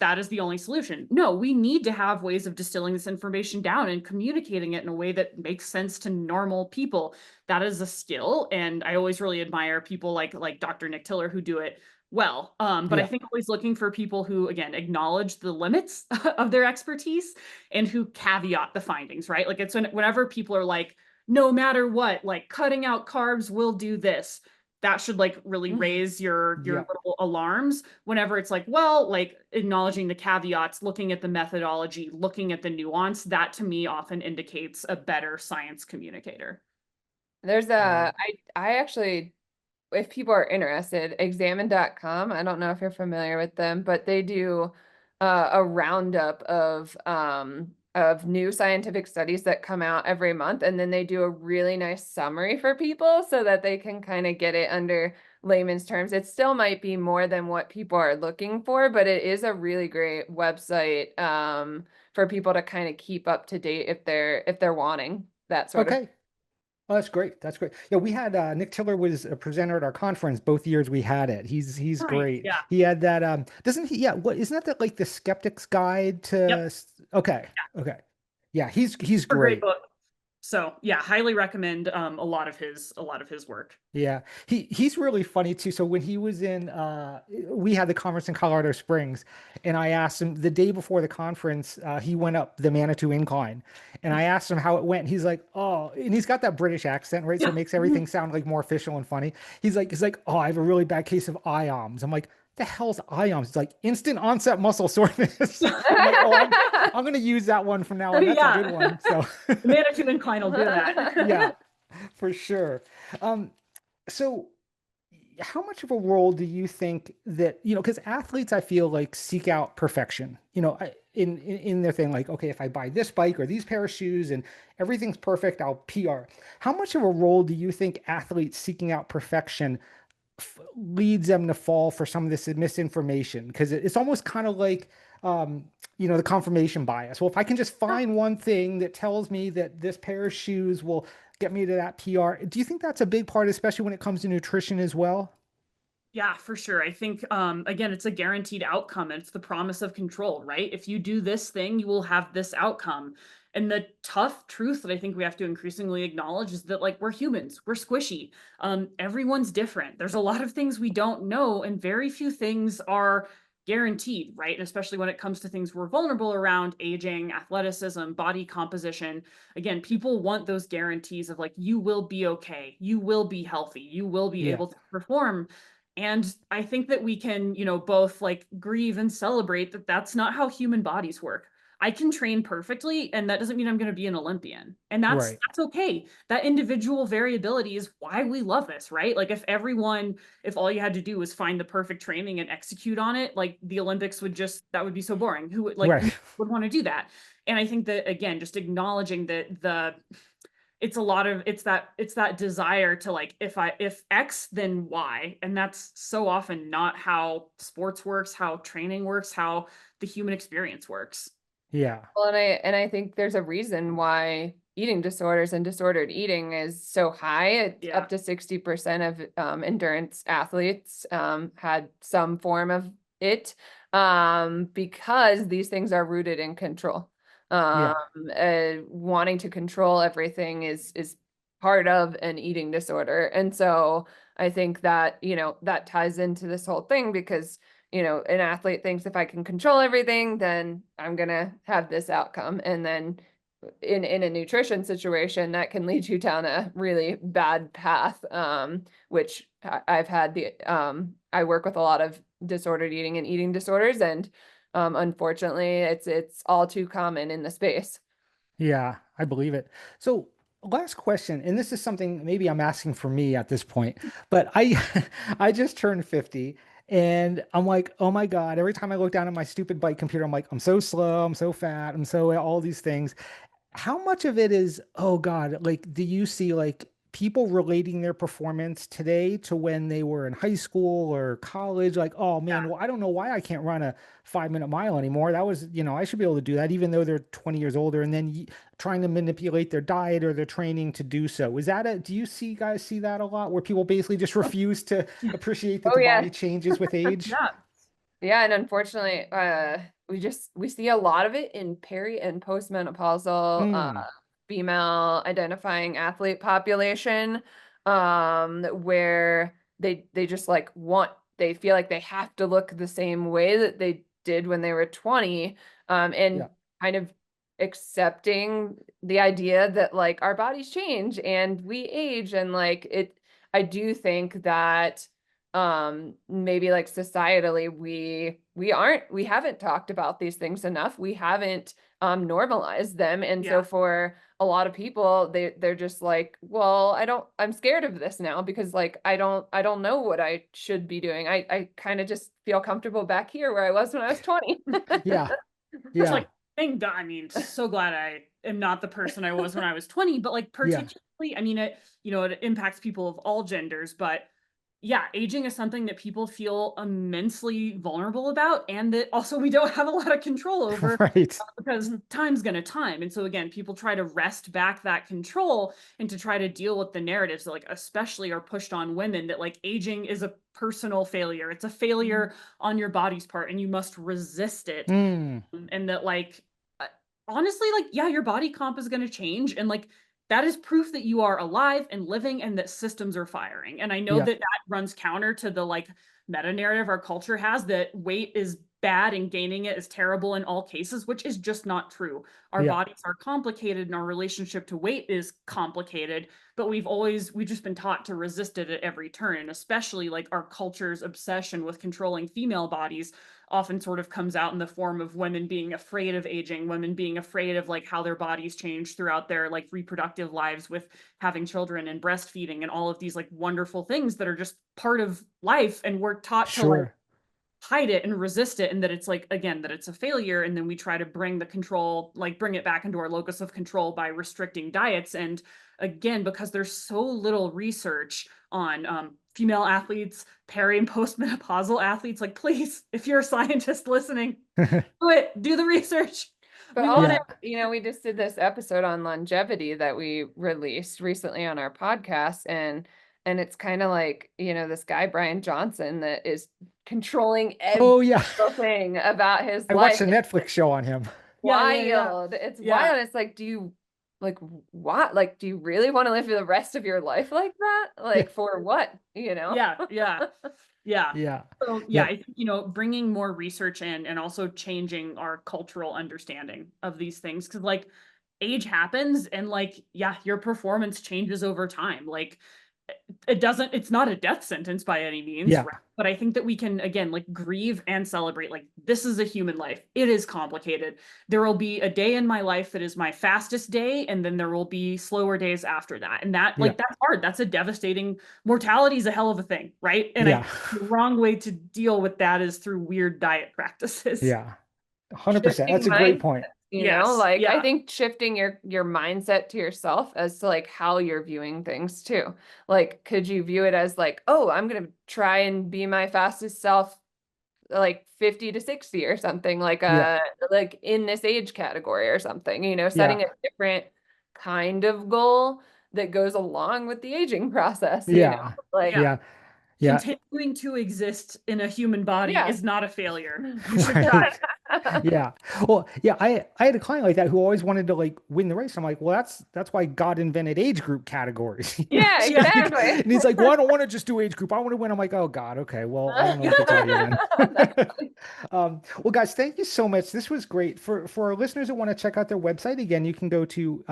that is the only solution. No, we need to have ways of distilling this information down and communicating it in a way that makes sense to normal people. That is a skill, and I always really admire people like Dr. Nick Tiller who do it well. But I Yeah. think always looking for people who, again, acknowledge the limits of their expertise and who caveat the findings, right? Like whenever people are like, no matter what, like cutting out carbs will do this. That should like really raise your Yeah. little alarms. Whenever it's like, well, like acknowledging the caveats, looking at the methodology, looking at the nuance, that to me often indicates a better science communicator. There's Yeah. I actually, if people are interested, examine.com. I don't know if you're familiar with them, but they do a roundup of new scientific studies that come out every month, and then they do a really nice summary for people so that they can kind of get it under layman's terms. It still might be more than what people are looking for, but it is a really great website for people to kind of keep up to date if they're wanting that sort of. Okay. Oh, that's great. That's great. Yeah, we had Nick Tiller was a presenter at our conference both years we had it. He's Nice. great. Yeah. He had that doesn't he? Yeah, what isn't that like the Skeptic's Guide to Yep. okay. Okay. Yeah, he's A great great. book. So yeah, highly recommend a lot of his work. Yeah. He's really funny too. So when he was in we had the conference in Colorado Springs and I asked him the day before the conference, he went up the Manitou Incline and I asked him how it went. He's like, "Oh," and he's got that British accent, right? So it Yeah. makes everything sound like more official and funny. He's like, "Oh, I have a really bad case of IOMS." I'm like, "The hell's IOMS?" It's like instant onset muscle soreness. I'm like, "Oh, I'm gonna use that one from now on. That's a good Yeah. one." So The Manitou Incline will do that. yeah, for sure. Um, so, how much of a role do you think that, because athletes, I feel like seek out perfection, in their thing, like, okay, if I buy this bike or these pair of shoes and everything's perfect, I'll PR. How much of a role do you think athletes seeking out perfection leads them to fall for some of this misinformation? Because it's almost kind of like, the confirmation bias. Well, if I can just find one thing that tells me that this pair of shoes will get me to that PR, do you think that's a big part, especially when it comes to nutrition as well? Yeah, for sure. I think again, it's a guaranteed outcome and it's the promise of control, right? If you do this thing, you will have this outcome. And the tough truth that I think we have to increasingly acknowledge is that like we're humans, we're squishy. Everyone's different. There's a lot of things we don't know, and very few things are guaranteed, right? And especially when it comes to things we're vulnerable around, aging, athleticism, body composition. Again, people want those guarantees of like, you will be okay, you will be healthy, you will be Yeah, able to perform. And I think that we can, both like grieve and celebrate that that's not how human bodies work. I can train perfectly, and that doesn't mean I'm going to be an Olympian. And that's right. that's okay. That individual variability is why we love this, right? Like if all you had to do was find the perfect training and execute on it, like the Olympics that would be so boring. Who Right. would want to do that? And I think that again, just acknowledging that it's a lot of it's that desire to like if X then Y, and that's so often not how sports works, how training works, how the human experience works. Well, and I think there's a reason why eating disorders and disordered eating is so high. It's Yeah. up to 60% of endurance athletes had some form of it because these things are rooted in control. Yeah. Wanting to control everything is part of an eating disorder. And so I think that, that ties into this whole thing because an athlete thinks if I can control everything, then I'm gonna have this outcome. And then in a nutrition situation, that can lead you down a really bad path, which I've had I work with a lot of disordered eating and eating disorders, and Unfortunately, it's all too common in the space. Yeah, I believe it. So, last question, and this is something maybe I'm asking for me at this point, but I I just turned 50 and I'm like, "Oh my God, every time I look down at my stupid bike computer, I'm like, I'm so slow, I'm so fat, I'm so all these things." How much of it is, oh God, like, do you see like people relating their performance today to when they were in high school or college? Like, oh man, well, I don't know why I can't run a 5 minute mile anymore. That was, I should be able to do that even though they're 20 years older, and then trying to manipulate their diet or their training to do so. Is that do you see guys see that a lot where people basically just refuse to appreciate that Oh the yeah. body changes with age? Yeah. Yeah, and unfortunately, we see a lot of it in peri and postmenopausal Mm, female identifying athlete population, where they just like they feel like they have to look the same way that they did when they were 20, yeah, and kind of accepting the idea that like our bodies change and we age, and like I do think that maybe like societally we haven't talked about these things enough, we haven't normalized them, and so Yeah. for a lot of people they're just like, well, I'm scared of this now because like I don't know what I should be doing. I kind of just feel comfortable back here where I was when I was 20. yeah, It's yeah, like, thank God. I mean, so glad I am not the person I was when I was 20, but like yeah, particularly, I mean, it impacts people of all genders, but yeah, aging is something that people feel immensely vulnerable about, and that also we don't have a lot of control over right. because time's gonna time. And so again, people try to wrest back that control and to try to deal with the narratives that like especially are pushed on women that like aging is a personal failure. It's a failure on your body's part and you must resist it. Mm, And that like uh, honestly, like, yeah, your body comp is gonna change. And like that is proof that you are alive and living and that systems are firing. And I know yeah, that that runs counter to the like meta narrative our culture has that weight is bad and gaining it is terrible in all cases, which is just not true. Our yeah. bodies are complicated and our relationship to weight is complicated, but we've just been taught to resist it at every turn. And especially like our culture's obsession with controlling female bodies often sort of comes out in the form of women being afraid of aging, women being afraid of like how their bodies change throughout their like reproductive lives with having children and breastfeeding and all of these like wonderful things that are just part of life. And we're taught to like Sure. hide it and resist it, and that it's like again that it's a failure, and then we try to bring the control, like bring it back into our locus of control by restricting diets. And again, because there's so little research on female athletes, peri and postmenopausal athletes, like please, if you're a scientist listening, do the research. But We want also, Yeah. it. we just did this episode on longevity that we released recently on our podcast, and it's kind of like, this guy Brian Johnson that is controlling every Oh yeah. single thing about his I watched life. a Netflix show on him. Yeah, yeah, yeah, Wild. It's yeah, wild. It's like, do you like what? Like, do you really want to live the rest of your life like that? Yeah. Like for what, yeah, yeah. Yeah. Yeah. So yeah, I Yep. think, bringing more research in and also changing our cultural understanding of these things. Cause like age happens and like, yeah, your performance changes over time. Like it's not a death sentence by any means, Yeah. right? But I think that we can again like grieve and celebrate. Like this is a human life. It is complicated. There will be a day in my life that is my fastest day, and then there will be slower days after that. And that Yeah. like that's hard. That's a devastating mortality is a hell of a thing, right? And I Yeah. think the wrong way to deal with that is through weird diet practices. Yeah. 100%. Shifting That's a great mindset, point. Yes. like I Yeah. think shifting your mindset to yourself as to like how you're viewing things too. Like, could you view it as like, oh, I'm gonna try and be my fastest self like 50 to 60 or something, like Yeah. like in this age category or something, Yeah. setting a different kind of goal that goes along with the aging process, Yeah. like Yeah. Yeah. Yeah. Continuing to exist in a human body yeah. is not a failure. You should try. Right. Yeah. Well, yeah, I had a client like that who always wanted to like win the race. I'm like, well, that's why God invented age group categories. Yeah, So Yeah. exactly. and he's like, well, I don't want to just do age group. I want to win. I'm like, oh God, okay. Well, I don't know what to tell you then. Well, guys, thank you so much. This was great. For our listeners that want to check out their website, again, you can go to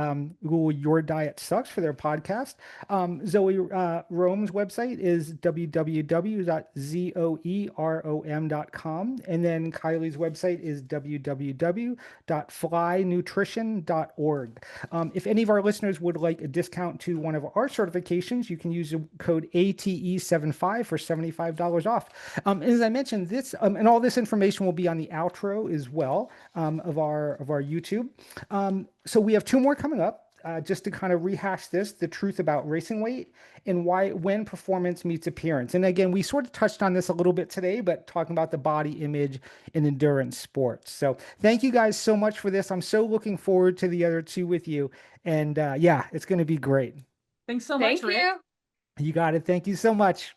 Google Your Diet Sucks for their podcast. Zoe Rom's website is www www.zoerom.com. And then Kylie's website is www.flynutrition.org. If any of our listeners would like a discount to one of our certifications, you can use the code ATE75 for $75 off. As I mentioned, this and all this information will be on the outro as well of our YouTube. So we have two more coming up. Just to kind of rehash this, the truth about racing weight and when performance meets appearance. And again, we sort of touched on this a little bit today, but talking about the body image in endurance sports. So thank you guys so much for this. I'm so looking forward to the other two with you. And yeah, it's going to be great. Thanks so much, Thank Rick. you. You got it. Thank you so much.